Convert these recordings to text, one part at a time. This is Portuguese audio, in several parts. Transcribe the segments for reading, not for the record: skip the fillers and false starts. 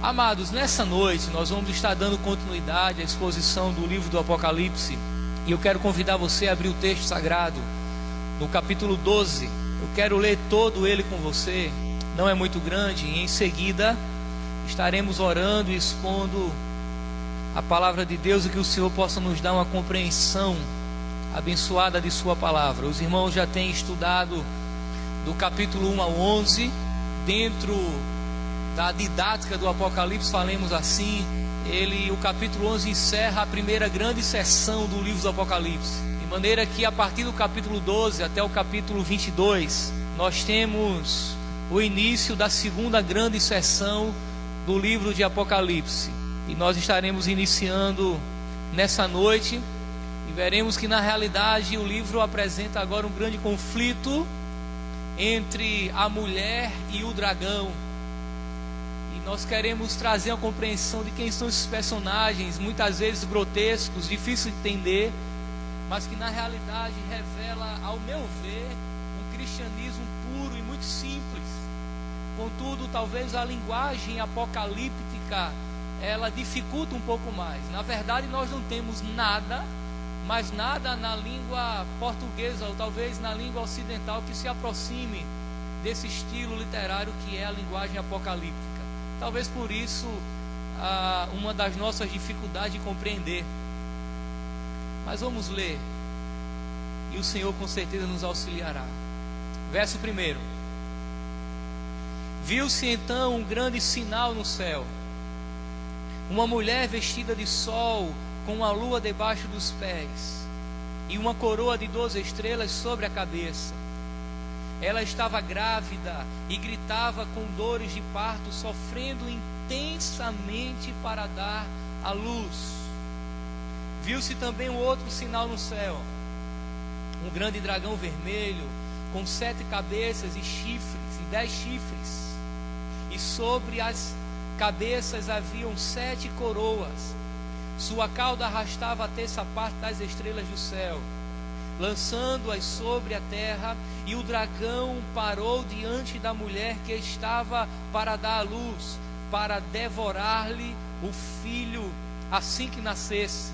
Amados, nessa noite nós vamos estar dando continuidade à exposição do livro do Apocalipse. E eu quero convidar você a abrir o texto sagrado no capítulo 12. Eu quero ler todo ele com você. Não é muito grande. E em seguida estaremos orando e expondo a palavra de Deus, e que o Senhor possa nos dar uma compreensão abençoada de sua palavra. Os irmãos já têm estudado do capítulo 1 ao 11 dentro da didática do Apocalipse, falemos assim. O capítulo 11 encerra a primeira grande sessão do livro do Apocalipse, de maneira que a partir do capítulo 12 até o capítulo 22 nós temos o início da segunda grande sessão do livro de Apocalipse. E nós estaremos iniciando nessa noite, e veremos que na realidade o livro apresenta agora um grande conflito entre a mulher e o dragão. E nós queremos trazer uma compreensão de quem são esses personagens, muitas vezes grotescos, difíceis de entender, mas que na realidade revela, ao meu ver, um cristianismo puro e muito simples. Contudo, talvez a linguagem apocalíptica ela dificulta um pouco mais. Na verdade, nós não temos nada, mas nada na língua portuguesa, ou talvez na língua ocidental, que se aproxime desse estilo literário que é a linguagem apocalíptica. Talvez por isso uma das nossas dificuldades de compreender. Mas vamos ler, e o Senhor com certeza nos auxiliará. Verso 1: Viu-se então um grande sinal no céu, uma mulher vestida de sol, com a lua debaixo dos pés, e uma coroa de 12 estrelas sobre a cabeça. Ela estava grávida e gritava com dores de parto, sofrendo intensamente para dar à luz. Viu-se também um outro sinal no céu, um grande dragão vermelho, com 7 cabeças e chifres, e 10 chifres, e sobre as cabeças haviam 7 coroas. Sua cauda arrastava a terça parte das estrelas do céu, lançando-as sobre a terra, e o dragão parou diante da mulher que estava para dar à luz, para devorar-lhe o filho assim que nascesse.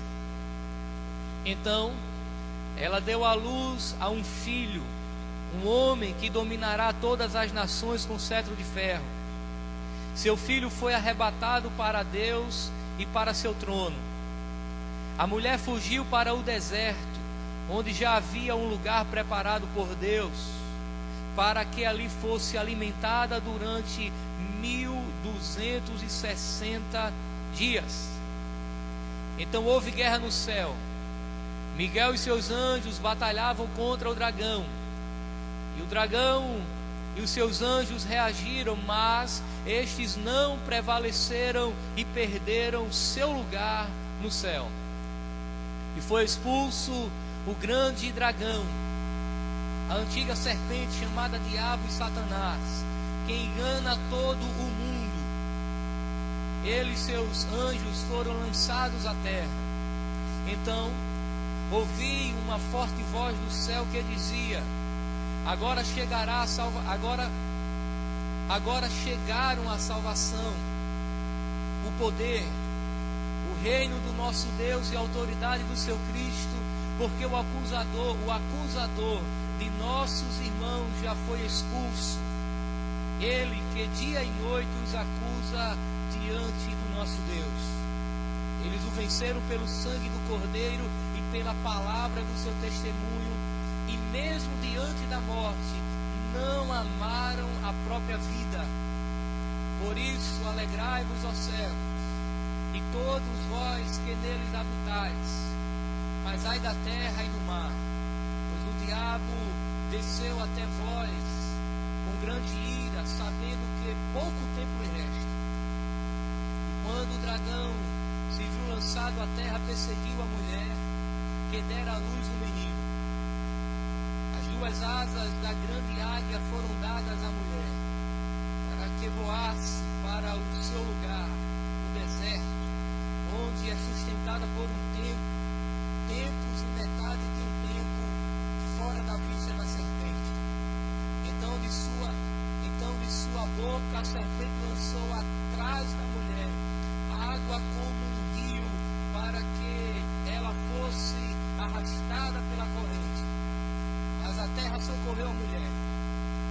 Então ela deu à luz a um filho, um homem que dominará todas as nações com cetro de ferro. Seu filho foi arrebatado para Deus e para seu trono. A mulher fugiu para o deserto, onde já havia um lugar preparado por Deus, para que ali fosse alimentada durante 1260 dias. Então houve guerra no céu. Miguel e seus anjos batalhavam contra o dragão, e o dragão e os seus anjos reagiram, mas estes não prevaleceram e perderam seu lugar no céu. E foi expulso o grande dragão, a antiga serpente chamada Diabo e Satanás, que engana todo o mundo. Ele e seus anjos foram lançados à terra. Então ouvi uma forte voz do céu que dizia: agora chegará agora chegaram a salvação, o poder, o reino do nosso Deus e a autoridade do seu Cristo, porque o acusador de nossos irmãos já foi expulso. Ele que dia e noite os acusa diante do nosso Deus. Eles o venceram pelo sangue do Cordeiro e pela palavra do seu testemunho, e mesmo diante da morte não amaram a própria vida. Por isso alegrai-vos, ó céus, e todos vós que neles habitais. Mas ai da terra e do mar, pois o diabo desceu até vós com grande ira, sabendo que pouco tempo lhe resta. E quando o dragão se viu lançado à terra, perseguiu a mulher que dera à luz o menino. As 2 asas da grande águia foram dadas à mulher, para que voasse para o seu lugar, o deserto, onde é sustentada por um tempo, tempos e metade de um tempo, fora da vista da serpente. Então de sua boca a serpente lançou atrás da mulher água como um rio, para que ela fosse arrastada pela corrente. Mas a terra socorreu a mulher,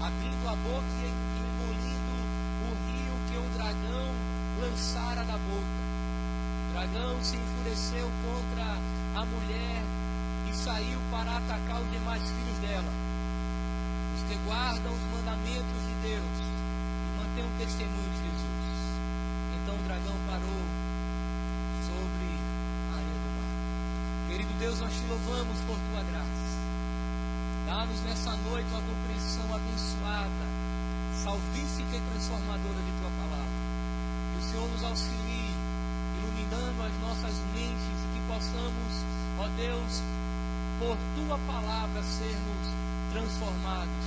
abrindo a boca e engolindo o rio que o dragão lançara da boca. O dragão se enfureceu contra a mulher e saiu para atacar os demais filhos dela, os que guardam os mandamentos de Deus e mantêm o testemunho de Jesus. Então o dragão parou sobre a areia do mar. Querido Deus, nós te louvamos por tua graça. Dá-nos nessa noite uma compreensão abençoada, salvífica e transformadora de tua palavra. Que o Senhor nos auxilie, iluminando as nossas mentes, e que possamos, ó Deus, por tua palavra sermos transformados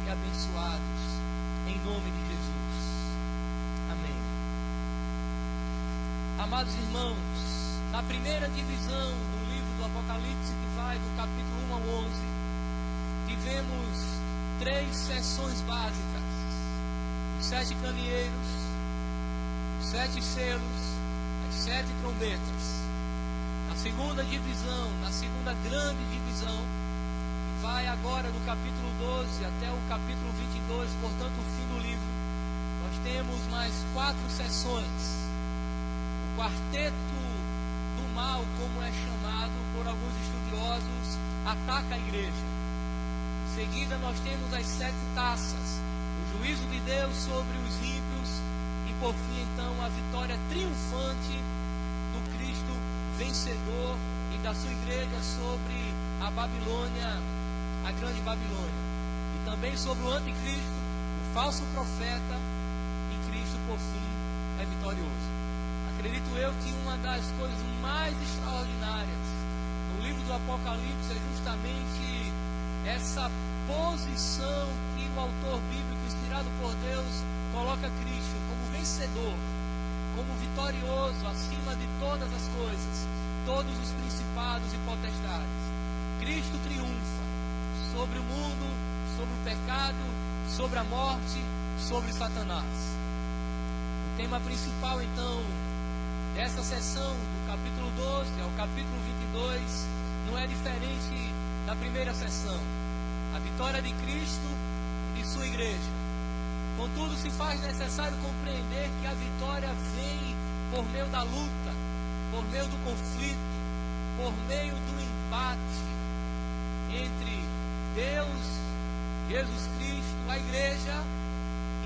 e abençoados, em nome de Jesus. Amém. Amados irmãos, na primeira divisão do livro do Apocalipse, que vai do capítulo 1 ao 11, tivemos 3 seções básicas: os 7 candeeiros, os 7 selos, as 7 trombetas. Na segunda divisão, na segunda grande divisão, que vai agora do capítulo 12 até o capítulo 22, portanto o fim do livro, nós temos mais 4 seções. O quarteto do mal, como é chamado por alguns estudiosos, ataca a igreja. Em seguida nós temos as 7 taças, o juízo de Deus sobre os ímpios, e por fim então a vitória triunfante do Cristo vencedor e da sua igreja sobre a Babilônia, a grande Babilônia, e também sobre o anticristo, o falso profeta, e Cristo por fim é vitorioso. Acredito eu que uma das coisas mais extraordinárias no livro do Apocalipse é justamente essa posição que o autor bíblico, inspirado por Deus, coloca Cristo como vencedor, como vitorioso acima de todas as coisas, todos os principados e potestades. Cristo triunfa sobre o mundo, sobre o pecado, sobre a morte, sobre Satanás. O tema principal então dessa sessão, do capítulo 12 ao capítulo 22, não é diferente da primeira sessão: a vitória de Cristo e de sua igreja. Contudo, se faz necessário compreender que a vitória vem por meio da luta, por meio do conflito, por meio do embate entre Deus, Jesus Cristo, a igreja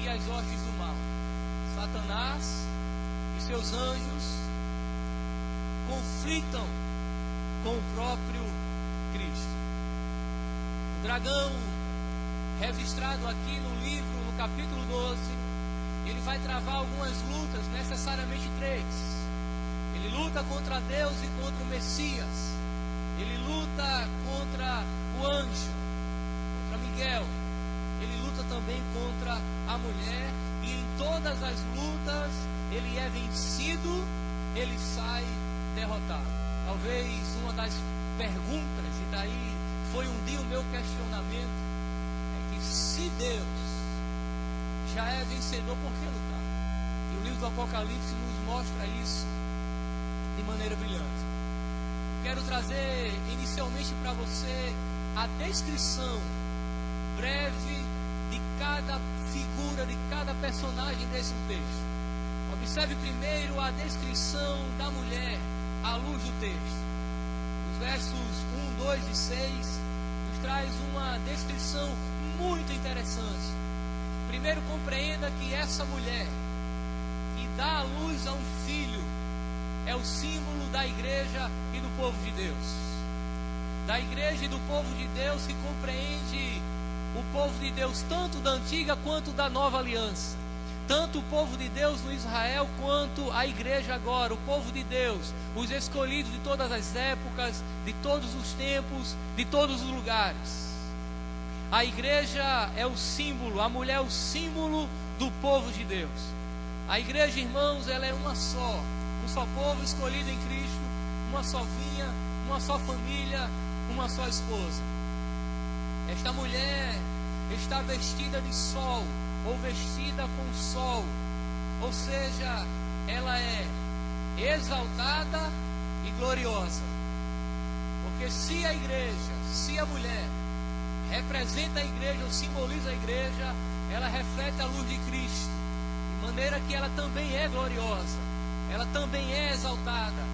e as hostes do mal. Satanás e seus anjos conflitam com o próprio Cristo. O dragão, registrado aqui no livro, no capítulo 12, ele vai travar algumas lutas, necessariamente 3. Ele luta contra Deus e contra o Messias. Ele luta contra o anjo, contra Miguel. Ele luta também contra a mulher. E em todas as lutas, ele é vencido, ele sai derrotado. Talvez uma das perguntas, e daí foi um dia o meu questionamento, é que se Deus já é vencedor, por que lutar? E o livro do Apocalipse nos mostra isso de maneira brilhante. Quero trazer inicialmente para você a descrição breve de cada figura, de cada personagem desse texto. Observe primeiro a descrição da mulher à luz do texto. Os versos 1, 2 e 6 nos traz uma descrição muito interessante. Primeiro, compreenda que essa mulher que dá à luz a um filho é o símbolo da igreja e do povo de Deus. Da igreja e do povo de Deus que compreende o povo de Deus tanto da antiga quanto da nova aliança. Tanto o povo de Deus no Israel quanto a igreja agora, o povo de Deus, os escolhidos de todas as épocas, de todos os tempos, de todos os lugares. A igreja é o símbolo, a mulher é o símbolo do povo de Deus. A igreja, irmãos, ela é uma só, um só povo escolhido em Cristo, uma só vinha, uma só família, uma só esposa. Esta mulher está vestida de sol, ou vestida com sol, ou seja, ela é exaltada e gloriosa. Porque se a igreja, se a mulher representa a igreja ou simboliza a igreja, ela reflete a luz de Cristo, de maneira que ela também é gloriosa, ela também é exaltada.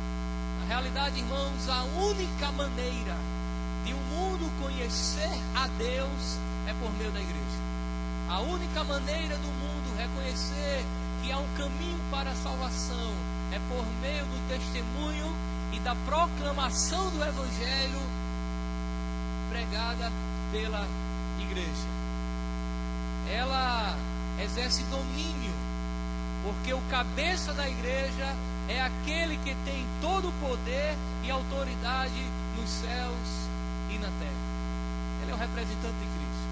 Na realidade, irmãos, a única maneira de o mundo conhecer a Deus é por meio da igreja. A única maneira do mundo reconhecer que há um caminho para a salvação é por meio do testemunho e da proclamação do Evangelho pregada pela igreja. Ela exerce domínio, porque o cabeça da igreja é aquele que tem todo o poder e autoridade nos céus e na terra. Ele é o representante de Cristo,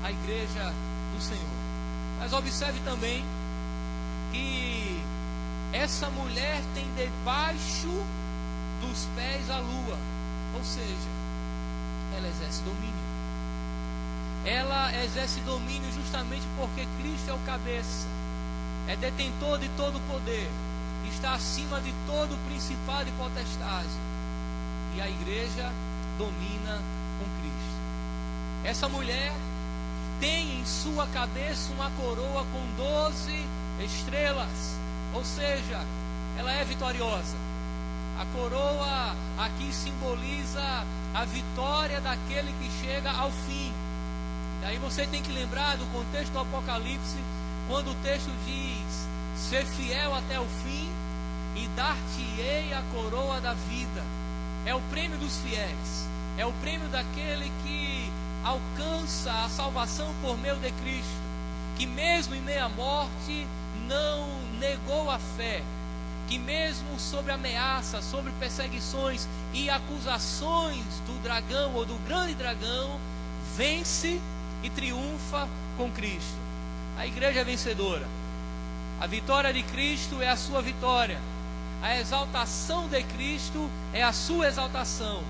a igreja do Senhor. Mas observe também que essa mulher tem debaixo dos pés a lua, ou seja, ela exerce domínio. Ela exerce domínio justamente porque Cristo é o cabeça, é detentor de todo o poder, está acima de todo o principado e potestade, e a igreja domina com Cristo. Essa mulher tem em sua cabeça uma coroa com 12 estrelas, ou seja, ela é vitoriosa. A coroa aqui simboliza a vitória daquele que chega ao fim. Daí você tem que lembrar do contexto do Apocalipse, quando o texto diz: ser fiel até o fim e dar-te-ei a coroa da vida. É o prêmio dos fiéis, é o prêmio daquele que alcança a salvação por meio de Cristo, que mesmo em meio à morte não negou a fé, que mesmo sobre ameaças, sobre perseguições e acusações do dragão ou do grande dragão, vence e triunfa com Cristo. A igreja é vencedora. A vitória de Cristo é a sua vitória. A exaltação de Cristo é a sua exaltação.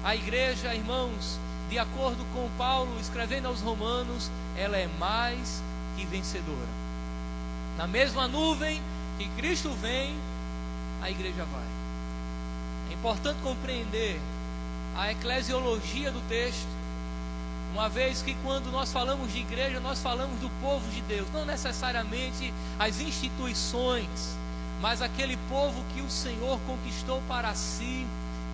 A igreja, irmãos, de acordo com Paulo escrevendo aos Romanos, ela é mais que vencedora. Na mesma nuvem que Cristo vem, a igreja vai. É importante compreender a eclesiologia do texto, uma vez que quando nós falamos de igreja, nós falamos do povo de Deus, não necessariamente as instituições, mas aquele povo que o Senhor conquistou para si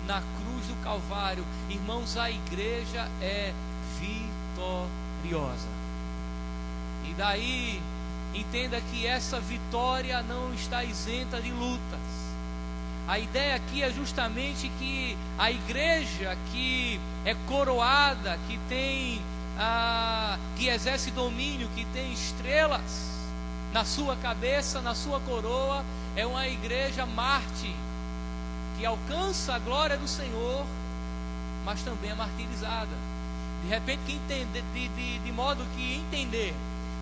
na cruz do Calvário. Irmãos, a igreja é vitoriosa. E daí, entenda que essa vitória não está isenta de lutas. A ideia aqui é justamente que a igreja que é coroada, que tem, que exerce domínio, que tem estrelas na sua cabeça, na sua coroa, é uma igreja mártir, que alcança a glória do Senhor, mas também é martirizada. De repente, de modo que entender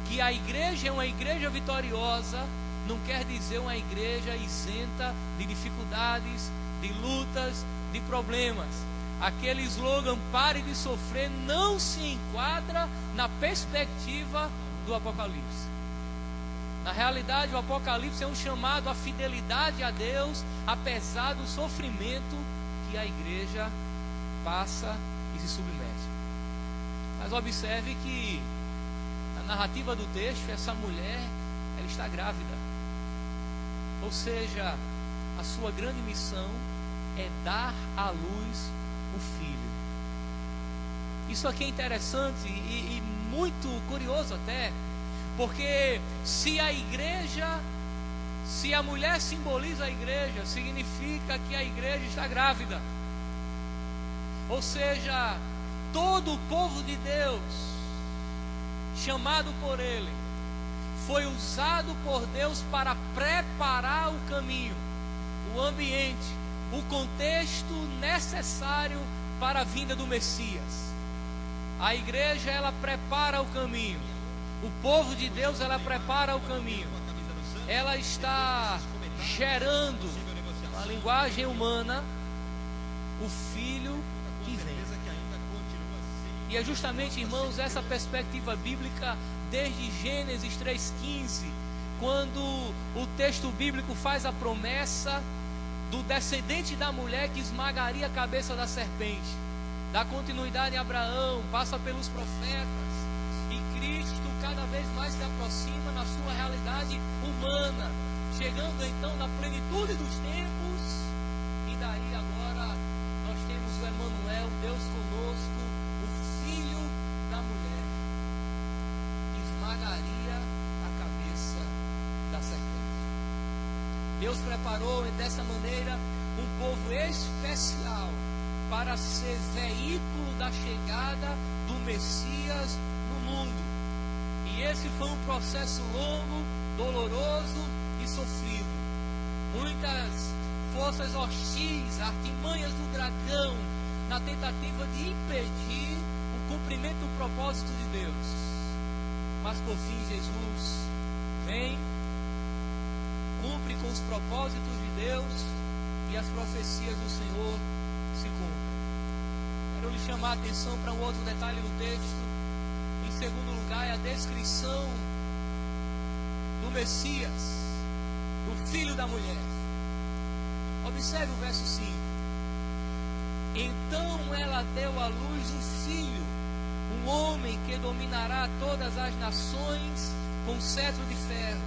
que a igreja é uma igreja vitoriosa, não quer dizer uma igreja isenta de dificuldades, de lutas, de problemas. Aquele slogan, pare de sofrer, não se enquadra na perspectiva do Apocalipse. Na realidade, o Apocalipse é um chamado à fidelidade a Deus, apesar do sofrimento que a igreja passa e se submete. Mas observe que na narrativa do texto, essa mulher, ela está grávida. Ou seja, a sua grande missão é dar à luz o filho. Isso aqui é interessante e muito curioso até, porque se a igreja, se a mulher simboliza a igreja, significa que a igreja está grávida. Ou seja, todo o povo de Deus, chamado por Ele, foi usado por Deus para preparar o caminho, o ambiente, o contexto necessário para a vinda do Messias. A igreja, ela prepara o caminho. O povo de Deus, ela prepara o caminho. Ela está gerando, na linguagem humana, o filho que vem. E é justamente, irmãos, essa perspectiva bíblica, desde Gênesis 3,15, quando o texto bíblico faz a promessa do descendente da mulher que esmagaria a cabeça da serpente. Dá continuidade em Abraão, passa pelos profetas, e Cristo cada vez mais se aproxima na sua realidade humana, chegando então na plenitude dos tempos, e daí agora nós temos o Emanuel, Deus conosco, o Filho da mulher, que esmagaria a cabeça da serpente. Deus preparou dessa maneira um povo especial para ser veículo da chegada do Messias no mundo. E esse foi um processo longo, doloroso e sofrido. Muitas forças hostis, artimanhas do dragão, na tentativa de impedir o cumprimento do propósito de Deus. Mas por fim Jesus vem, cumpre com os propósitos de Deus, e as profecias do Senhor se cumprem. Quero lhe chamar a atenção para um outro detalhe do texto. Em segundo lugar, é a descrição do Messias, do filho da mulher. Observe o verso 5. Então ela deu à luz um filho, um homem que dominará todas as nações com cetro de ferro.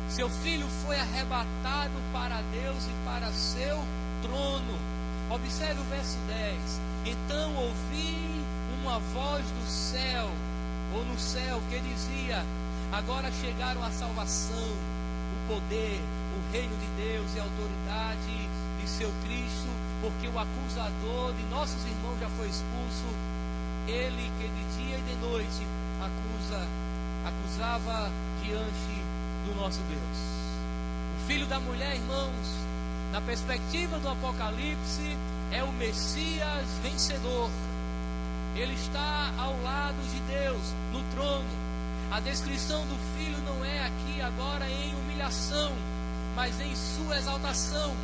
Seu filho foi arrebatado para Deus e para seu trono. Observe o verso 10. Então ouvi uma voz do céu, ou no céu, que dizia: agora chegaram a salvação, o poder, o reino de Deus e a autoridade de seu Cristo, porque o acusador de nossos irmãos já foi expulso, ele que de dia e de noite acusava diante do nosso Deus. O filho da mulher, irmãos, na perspectiva do Apocalipse, é o Messias vencedor. Ele está ao lado de Deus, no trono. A descrição do filho não é aqui agora em humilhação, mas em sua exaltação.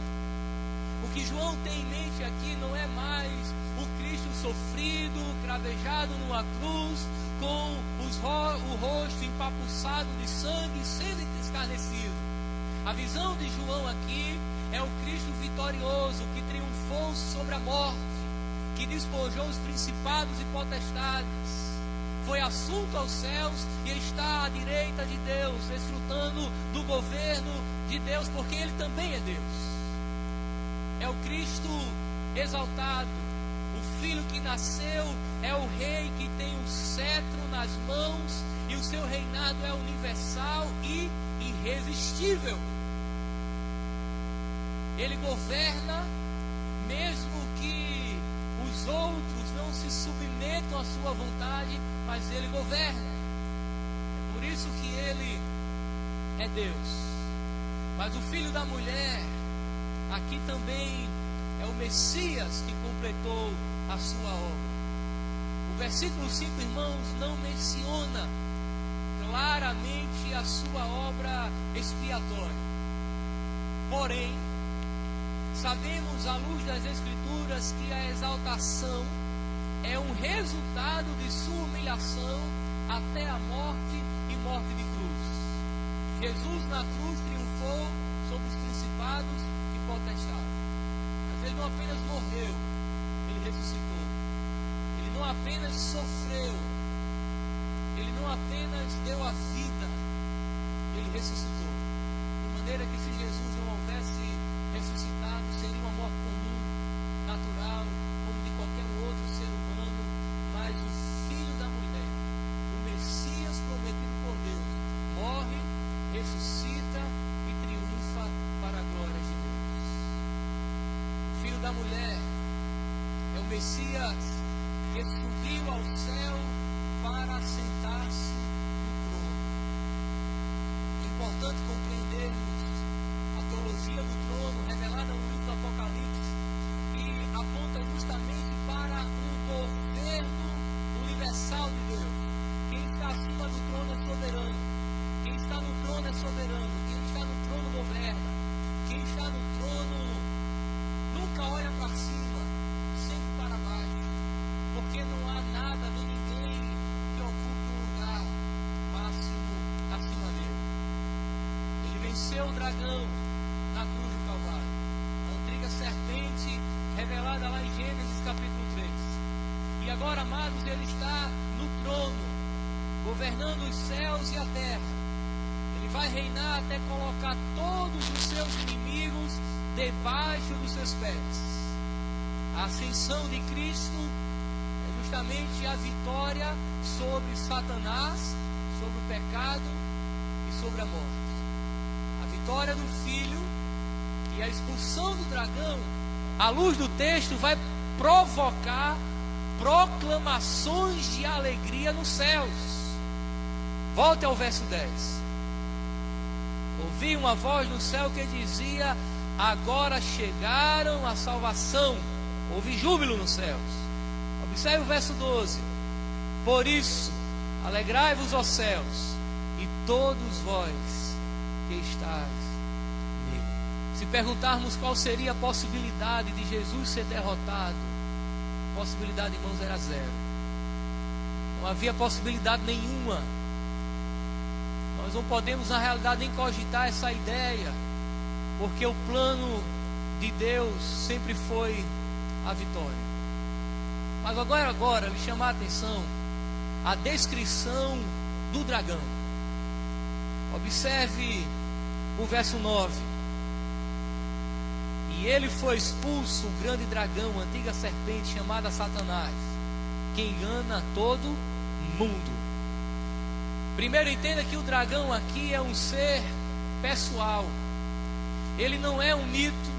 O que João tem em mente aqui não é mais o Cristo sofrido, cravejado numa cruz, com o rosto empapuçado de sangue, sendo escarnecido. A visão de João aqui é o Cristo vitorioso, que triunfou sobre a morte, que despojou os principados e potestades, foi assunto aos céus e está à direita de Deus, desfrutando do governo de Deus, porque Ele também é Deus. É o Cristo exaltado, o Filho que nasceu, é o Rei que tem um cetro nas mãos, e o seu reinado é universal e irresistível. Ele governa, mesmo que os outros não se submetam à sua vontade, mas Ele governa. É por isso que Ele é Deus. Mas o filho da mulher, aqui também é o Messias que completou a sua obra. O versículo 5, irmãos, não menciona claramente a sua obra expiatória. Porém, sabemos à luz das Escrituras que a exaltação é um resultado de sua humilhação até a morte e morte de cruz. Jesus na cruz triunfou sobre os principados e potestades. Mas Ele não apenas morreu, Ele ressuscitou. Ele não apenas sofreu, Ele não apenas deu a vida, Ele ressuscitou. De maneira que se Jesus não houvesse ressuscitado, seria uma morte comum, natural, como de qualquer outro ser humano. Mas o Filho da mulher, o Messias prometido por Deus, morre, ressuscita e triunfa para a glória de Deus. O Filho da mulher é o Messias que subiu ao céu para sentar-se no trono. É importante compreendermos a teologia do trono revelada no livro do Apocalipse, que aponta justamente para um governo universal de Deus. Quem está acima do trono é soberano. Quem está no trono é soberano. Quem está no trono governa. Quem está no trono nunca olha para cima, sempre para baixo, porque não há nada nem ninguém venceu o dragão na cruz do Calvário. A antiga serpente revelada lá em Gênesis capítulo 3. E agora, amados, ele está no trono, governando os céus e a terra. Ele vai reinar até colocar todos os seus inimigos debaixo dos seus pés. A ascensão de Cristo é justamente a vitória sobre Satanás, sobre o pecado e sobre a morte. A vitória do Filho e a expulsão do dragão, à luz do texto, vai provocar proclamações de alegria nos céus. Volte ao verso 10. Ouvi uma voz no céu que dizia: agora chegaram a salvação. Houve júbilo nos céus. Observe o verso 12. Por isso, alegrai-vos, ó céus, e todos vós que estáis nele. Se perguntarmos qual seria a possibilidade de Jesus ser derrotado, a possibilidade, irmãos, era zero. Não havia possibilidade nenhuma. Nós não podemos, na realidade, nem cogitar essa ideia, porque o plano de Deus sempre foi a vitória. Mas agora lhe chamar a atenção a descrição do dragão. Observe o verso 9. E ele foi expulso, o grande dragão, a antiga serpente chamada Satanás, que engana todo mundo. Primeiro, entenda que o dragão aqui é um ser pessoal. Ele não é um mito,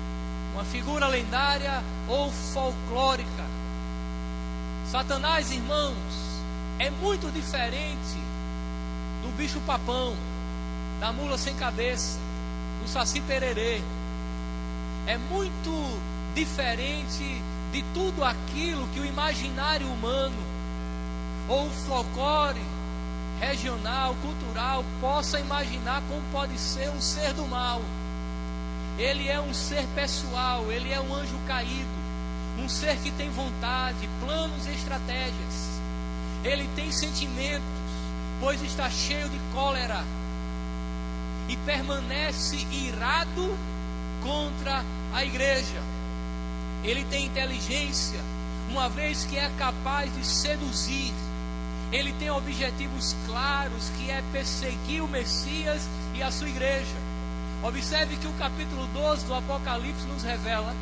uma figura lendária ou folclórica. Satanás, irmãos, é muito diferente do bicho papão, da mula sem cabeça, do saci pererê. É muito diferente de tudo aquilo que o imaginário humano ou o folclore regional, cultural possa imaginar como pode ser um ser do mal. Ele é um ser pessoal, ele é um anjo caído, um ser que tem vontade, planos e estratégias. Ele tem sentimentos, pois está cheio de cólera e permanece irado contra a igreja. Ele tem inteligência, uma vez que é capaz de seduzir. Ele tem objetivos claros, que é perseguir o Messias e a sua igreja. Observe que o capítulo 12 do Apocalipse nos revela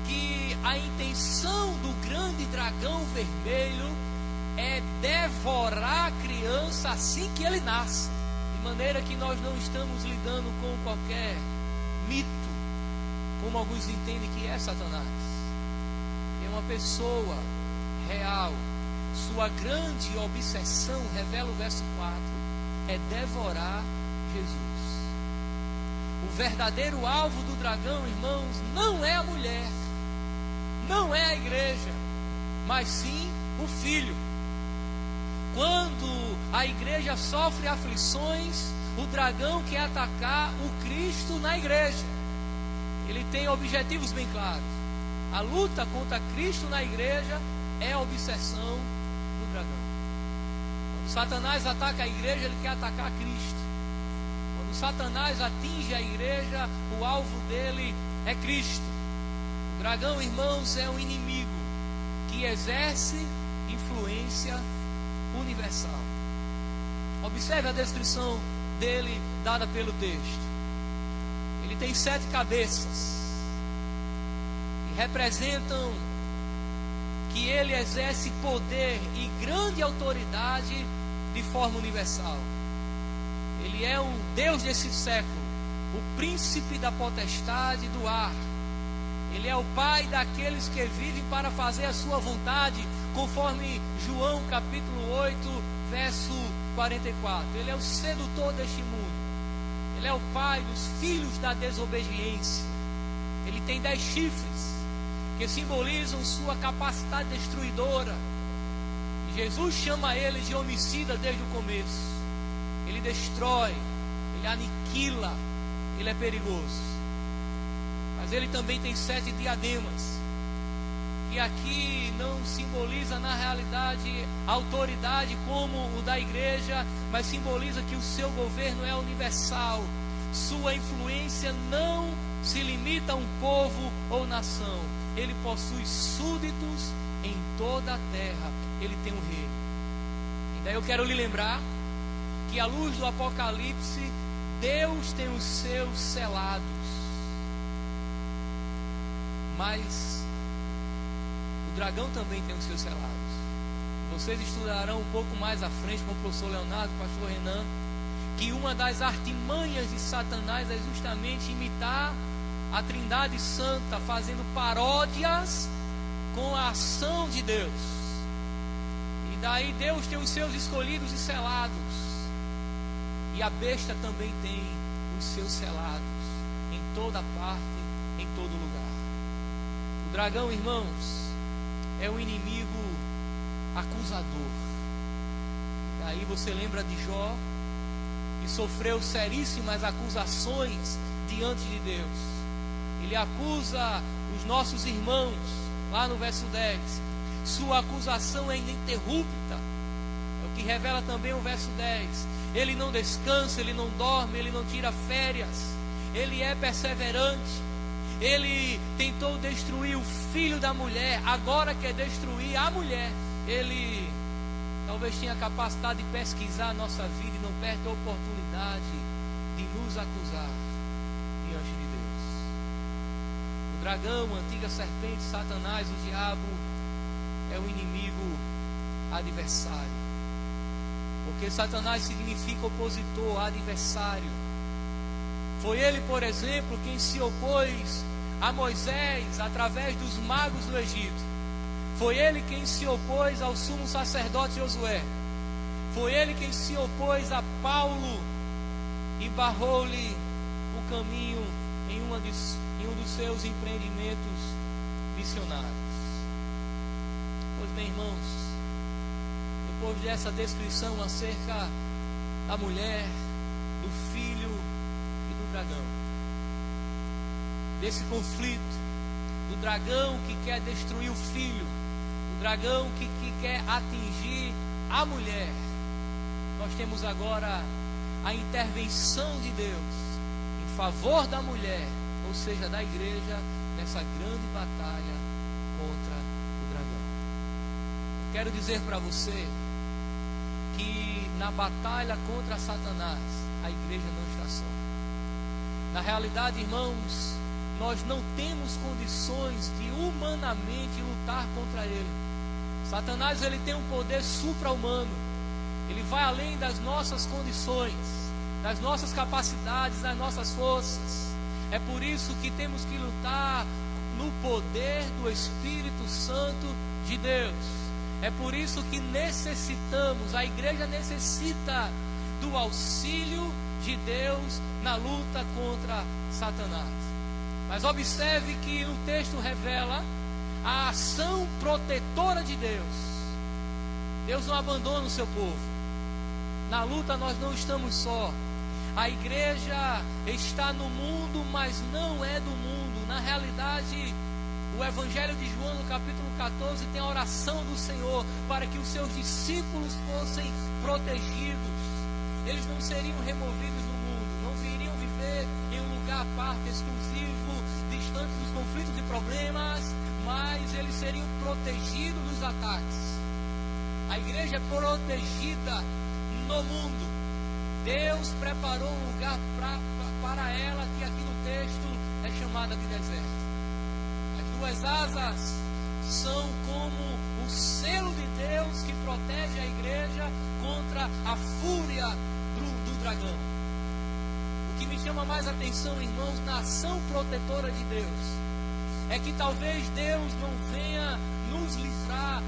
que a intenção do grande dragão vermelho é devorar a criança assim que ele nasce. De maneira que nós não estamos lidando com qualquer mito, como alguns entendem que é Satanás. É uma pessoa real. Sua grande obsessão, revela o verso 4, é devorar Jesus. O verdadeiro alvo do dragão, irmãos, não é a mulher, não é a igreja, mas sim o filho. Quando a igreja sofre aflições, o dragão quer atacar o Cristo na igreja. Ele tem objetivos bem claros. A luta contra Cristo na igreja é a obsessão do dragão. Quando Satanás ataca a igreja, ele quer atacar Cristo. Quando Satanás atinge a igreja, o alvo dele é Cristo. O dragão, irmãos, é um inimigo que exerce influência universal. Observe a descrição dele dada pelo texto. Ele tem 7 cabeças que representam que ele exerce poder e grande autoridade de forma universal. Ele é um Deus desse século, o príncipe da potestade do ar. Ele é o pai daqueles que vivem para fazer a sua vontade, conforme João capítulo 8, verso 44. Ele é o sedutor deste mundo. Ele é o pai dos filhos da desobediência. Ele tem 10 chifres, que simbolizam sua capacidade destruidora. E Jesus chama ele de homicida desde o começo. Ele destrói, ele aniquila, ele é perigoso. Mas ele também tem 7 diademas, que aqui não simboliza na realidade autoridade como o da igreja, mas simboliza que o seu governo é universal. Sua influência não se limita a um povo ou nação. Ele possui súditos em toda a terra. Ele tem um reino. E daí eu quero lhe lembrar que, à luz do Apocalipse, Deus tem os seus selados. Mas o dragão também tem os seus selados. Vocês estudarão um pouco mais à frente com o professor Leonardo, o pastor Renan, que uma das artimanhas de Satanás é justamente imitar a Trindade Santa, fazendo paródias com a ação de Deus. E daí Deus tem os seus escolhidos e selados. E a besta também tem os seus selados em toda parte, em todo lugar. O dragão, irmãos, é um inimigo acusador. Daí você lembra de Jó, que sofreu seríssimas acusações diante de Deus. Ele acusa os nossos irmãos, lá no verso 10. Sua acusação é ininterrupta. É o que revela também o verso 10. Ele não descansa, ele não dorme, ele não tira férias. Ele é perseverante. Ele tentou destruir o filho da mulher, agora quer destruir a mulher. Ele talvez tenha a capacidade de pesquisar a nossa vida e não perde a oportunidade de nos acusar diante de Deus. O dragão, a antiga serpente, Satanás, o diabo, é um inimigo adversário. Porque Satanás significa opositor, adversário. Foi ele, por exemplo, quem se opôs a Moisés através dos magos do Egito. Foi ele quem se opôs ao sumo sacerdote Josué. Foi ele quem se opôs a Paulo e barrou-lhe o caminho em um dos seus empreendimentos missionários. Pois bem, irmãos, depois dessa descrição acerca da mulher, do filho e do dragão, desse conflito, do dragão que quer destruir o filho, do dragão que quer atingir a mulher, nós temos agora a intervenção de Deus em favor da mulher, ou seja, da igreja, nessa grande batalha contra o dragão. Quero dizer para você que na batalha contra Satanás, a igreja não está só. Na realidade, irmãos, nós não temos condições de humanamente lutar contra ele. Satanás, ele tem um poder supra-humano. Ele vai além das nossas condições, das nossas capacidades, das nossas forças. É por isso que temos que lutar no poder do Espírito Santo de Deus. É por isso que necessitamos, a igreja necessita do auxílio de Deus na luta contra Satanás. Mas observe que o texto revela a ação protetora de Deus. Deus não abandona o seu povo. Na luta nós não estamos só. A igreja está no mundo, mas não é do mundo. Na realidade, o Evangelho de João, no capítulo 14, tem a oração do Senhor para que os seus discípulos fossem protegidos. Eles não seriam removidos do mundo, não viriam viver em um lugar à parte, exclusivo, distante dos conflitos e problemas, mas eles seriam protegidos dos ataques. A igreja é protegida no mundo. Deus preparou um lugar para ela, que aqui no texto é chamada de deserto. As duas asas são como o selo de Deus que protege a igreja contra a fúria do dragão. O que me chama mais atenção, irmãos, na ação protetora de Deus, é que talvez Deus não venha nos livrar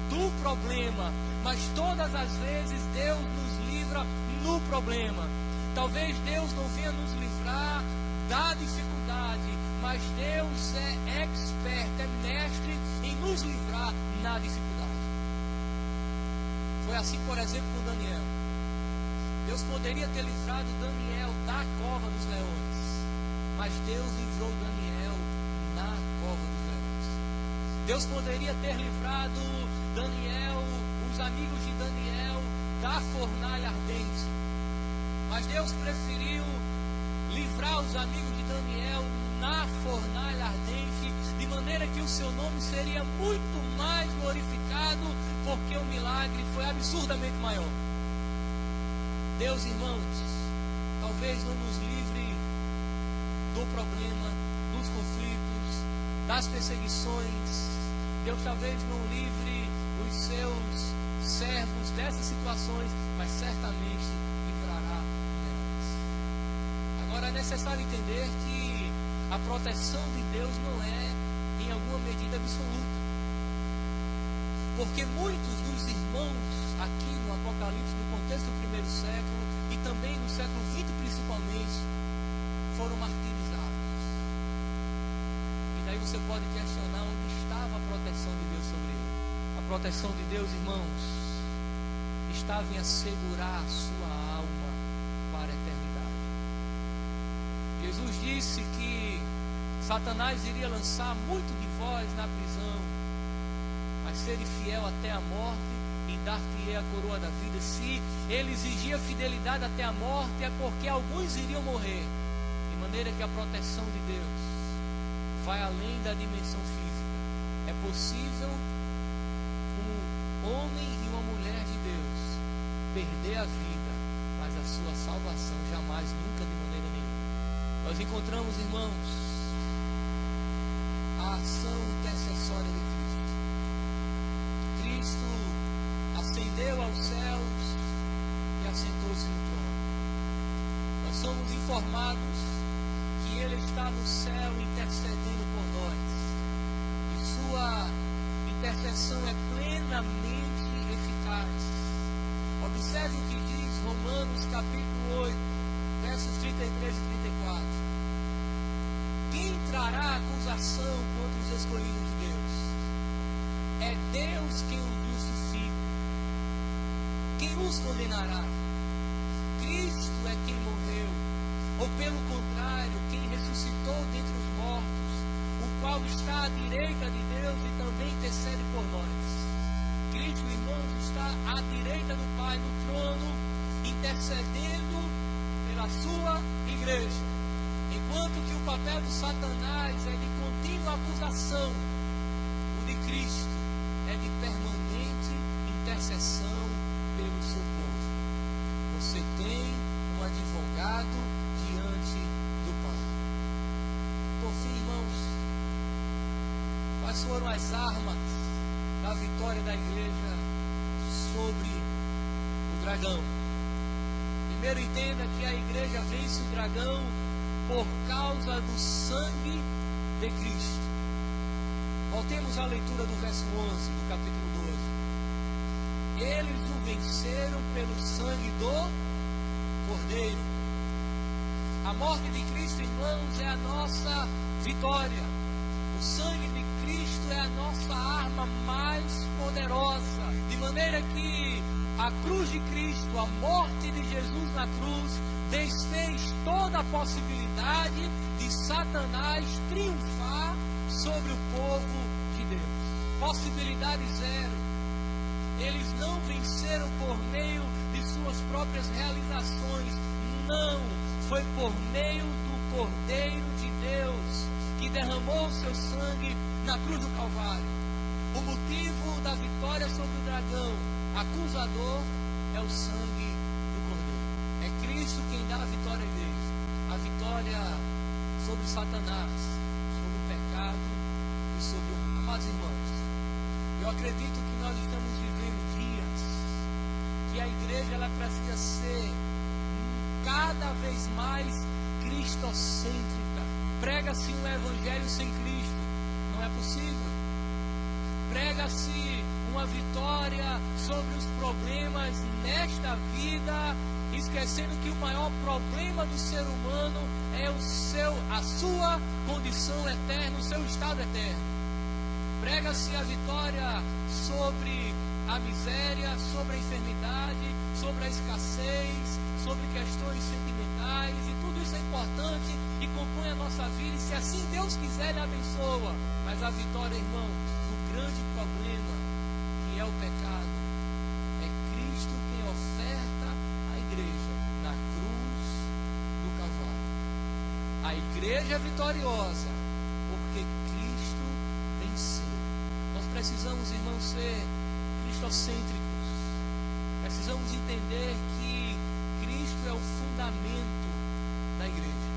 do problema, mas todas as vezes Deus nos livra no problema. Talvez Deus não venha nos livrar da dificuldade, mas Deus é expert, é mestre em nos livrar na dificuldade. Foi assim, por exemplo, com Daniel. Deus poderia ter livrado Daniel da cova dos leões, mas Deus livrou Daniel na cova dos leões. Deus poderia ter livrado Daniel, os amigos de Daniel, da fornalha ardente, mas Deus preferiu livrar os amigos de Daniel na fornalha ardente, de maneira que o seu nome seria muito mais glorificado, porque o milagre foi absurdamente maior. Deus, irmãos, talvez não nos livre do problema, dos conflitos, das perseguições. Deus talvez não livre os seus servos dessas situações, mas certamente livrará delas. Agora é necessário entender que a proteção de Deus não é em alguma medida absoluta, porque muitos dos irmãos aqui no Apocalipse, no contexto do primeiro século e também no século XX principalmente, foram martirizados. E daí você pode questionar onde estava a proteção de Deus sobre ele. A proteção de Deus, irmãos, estava em assegurar a sua alma para a eternidade. Jesus disse que Satanás iria lançar muito de vós na prisão, mas seres fiel até a morte e dar-te-ei a coroa da vida. Se ele exigia fidelidade até a morte, é porque alguns iriam morrer. De maneira que a proteção de Deus vai além da dimensão física. É possível um homem e uma mulher de Deus perder a vida, mas a sua salvação jamais, nunca, de maneira nenhuma. Nós encontramos, irmãos, a ação intercessória de Cristo. Cristo ascendeu aos céus e assentou-se no trono. Nós somos informados que Ele está no céu intercedendo por nós. E sua intercessão é plenamente eficaz. Observe o que diz Romanos capítulo 8, versos 33 e 34. Quem trará acusação contra os escolhidos de Deus? É Deus quem os justifica. Quem os condenará? Cristo é quem morreu, ou pelo contrário, quem ressuscitou dentre os mortos, o qual está à direita de Deus e também intercede por nós. Cristo, irmãos, está à direita do Pai no trono, intercedendo pela sua igreja. Enquanto que o papel de Satanás é de contínua acusação, o de Cristo é de permanente intercessão pelo seu povo. Você tem um advogado diante do Pai. Por fim, irmãos, quais foram as armas da vitória da igreja sobre o dragão? Primeiro, entenda que a igreja vence o dragão por causa do sangue de Cristo. Voltemos à leitura do verso 11 do capítulo 12. Eles o venceram pelo sangue do Cordeiro. A morte de Cristo, irmãos, é a nossa vitória. O sangue de Cristo é a nossa arma mais poderosa. De maneira que a cruz de Cristo, a morte de Jesus na cruz, desfez toda a possibilidade de Satanás triunfar sobre o povo de Deus. Possibilidade zero. Eles não venceram por meio de suas próprias realizações. Não, foi por meio do Cordeiro de Deus, que derramou seu sangue na cruz do Calvário. O motivo da vitória sobre o dragão acusador é o sangue do Cordeiro. É Cristo quem dá a vitória à igreja. A vitória sobre Satanás, sobre o pecado e sobre o... Amados irmãos, eu acredito que nós estamos vivendo dias que a igreja ela precisa ser cada vez mais cristocêntrica. Prega-se um evangelho sem Cristo, não é possível. Prega-se uma vitória sobre os problemas nesta vida, esquecendo que o maior problema do ser humano é a sua condição eterna, o seu estado eterno. Prega-se a vitória sobre a miséria, sobre a enfermidade, sobre a escassez, sobre questões sentimentais, e tudo isso é importante e compõe a nossa vida, e se assim Deus quiser, Ele abençoa. Mas a vitória, irmão, o grande problema, que é o pecado, é Cristo quem oferta a igreja na cruz do Calvário. igreja é vitoriosa porque Cristo venceu. Nós precisamos, irmãos, ser cristocêntricos. Precisamos entender que Cristo é o fundamento da igreja.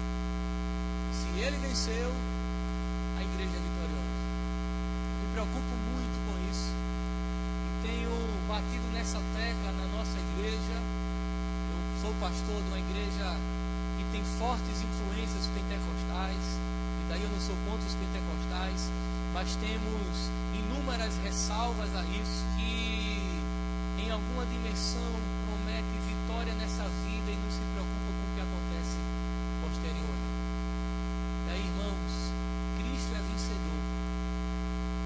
Se Ele venceu, a igreja é vitoriosa. Me preocupo muito com isso. E tenho batido nessa tecla na nossa igreja. Eu sou pastor de uma igreja que tem fortes influências pentecostais. E daí eu não sou contra os pentecostais. Mas temos inúmeras ressalvas a isso, que em alguma dimensão promete vitória nessa vida e não se preocupa com o que acontece posterior. E aí, irmãos, Cristo é vencedor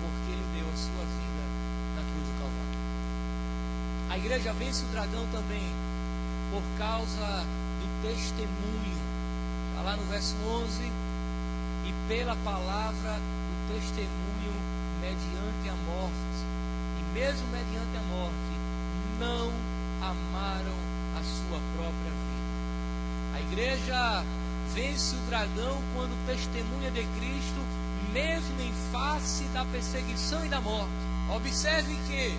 porque Ele deu a sua vida na cruz do Calvário. A igreja vence o dragão também por causa do testemunho. Está lá no verso 11: e pela palavra do testemunho mediante a morte. E mesmo mediante a morte, não amaram a sua própria vida. A igreja vence o dragão quando testemunha de Cristo, mesmo em face da perseguição e da morte. Observe que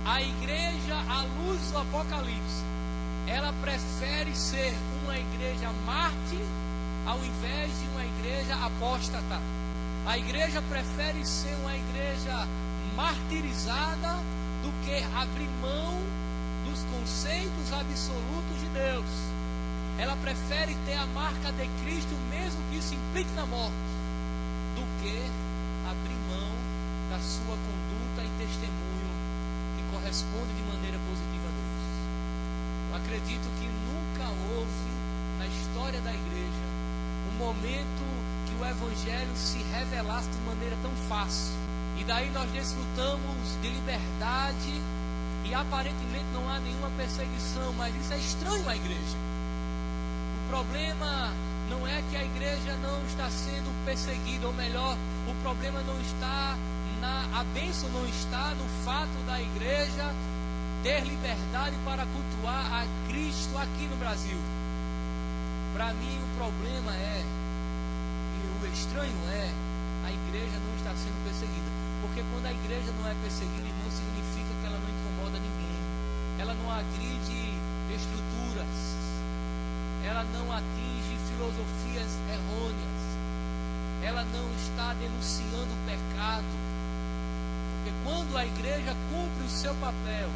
a igreja, à luz do Apocalipse, ela prefere ser uma igreja mártir ao invés de uma igreja apóstata. A igreja prefere ser uma igreja martirizada do que abrir mão dos conceitos absolutos de Deus. Ela prefere ter a marca de Cristo, mesmo que isso implique na morte, do que abrir mão da sua conduta e testemunho que corresponde de maneira positiva a Deus. Eu acredito que nunca houve na história da igreja um momento que o Evangelho se revelasse de maneira tão fácil. E daí nós desfrutamos de liberdade e aparentemente não há nenhuma perseguição, mas isso é estranho à igreja. O problema não é que a igreja não está sendo perseguida, ou melhor, o problema não está a bênção não está no fato da igreja ter liberdade para cultuar a Cristo aqui no Brasil. Para mim o problema é, e o estranho é, a igreja não está sendo perseguida. Porque quando a igreja não é perseguida, não significa que ela não incomoda ninguém. Ela não agride estruturas. Ela não atinge filosofias errôneas. Ela não está denunciando o pecado. Porque quando a igreja cumpre o seu papel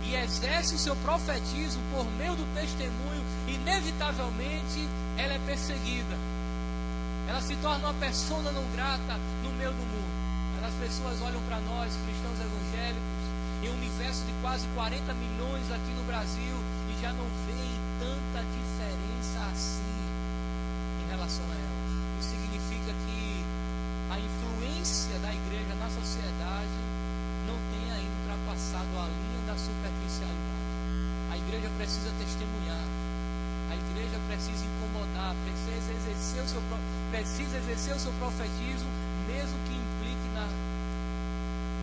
e exerce o seu profetismo por meio do testemunho, inevitavelmente ela é perseguida. Ela se torna uma persona não grata no meio do mundo. As pessoas olham para nós, cristãos evangélicos, em um universo de quase 40 milhões aqui no Brasil, e já não veem tanta diferença assim em relação a elas. Isso significa que a influência da igreja na sociedade não tem ainda ultrapassado a linha da superficialidade. A igreja precisa testemunhar. A igreja precisa incomodar, precisa exercer o seu profetismo, mesmo que implique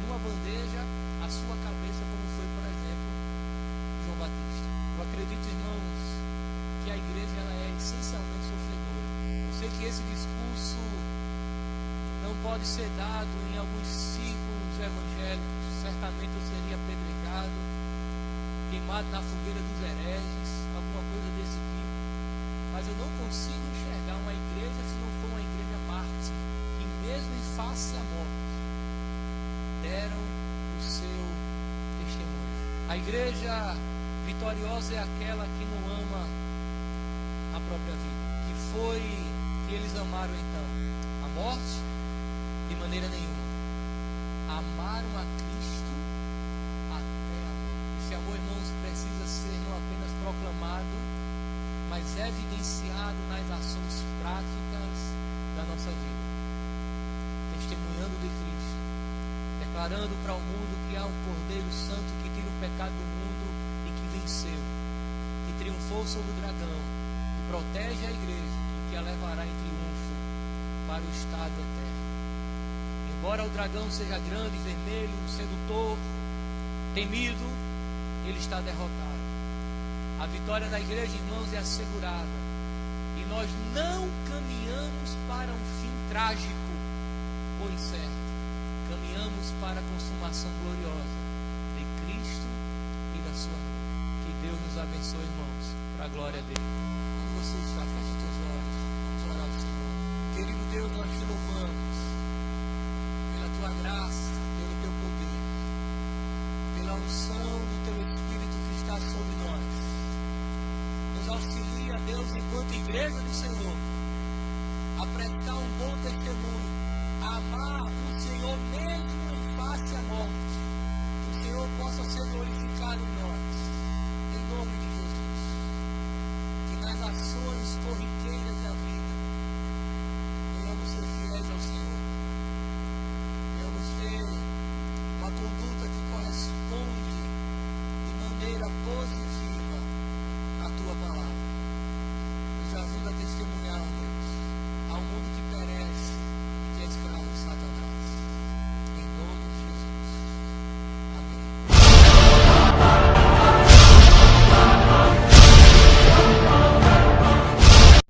numa bandeja a sua cabeça, como foi, por exemplo, João Batista. Eu acredito, irmãos, que a igreja ela é essencialmente sofredora. Eu sei que esse discurso não pode ser dado em alguns círculos evangélicos. Certamente eu seria apedrejado, queimado na fogueira dos hereges, alguma coisa desse tipo. Mas eu não consigo enxergar uma igreja se não for uma igreja mártir, que mesmo em face à morte deram o seu testemunho. A igreja vitoriosa é aquela que não ama a própria vida. Que foi que eles amaram então? A morte? De maneira nenhuma. Amaram a Cristo até a morte. Esse amor, irmãos, precisa ser não apenas proclamado, mas evidenciado nas ações práticas da nossa vida. Testemunhando de Cristo, declarando para o mundo que há um Cordeiro Santo que tira o pecado do mundo e que venceu, que triunfou sobre o dragão, que protege a igreja e que a levará em triunfo para o estado eterno. Embora o dragão seja grande, vermelho, sedutor, temido, ele está derrotado. A vitória da igreja, irmãos, é assegurada. E nós não caminhamos para um fim trágico ou incerto. Caminhamos para a consumação gloriosa de Cristo e da sua vida. Que Deus nos abençoe, irmãos, para a glória dele. Quando você está, feche os teus olhos, vamos orar ao Senhor. Querido Deus, nós te louvamos pela tua graça, pelo teu poder, pela unção do teu Espírito que está sobre nós. Nos auxilia, Deus, enquanto igreja do Senhor, a prestar um bom testemunho, a amar o Senhor mesmo em face à morte. Que o Senhor possa ser glorificado em nós.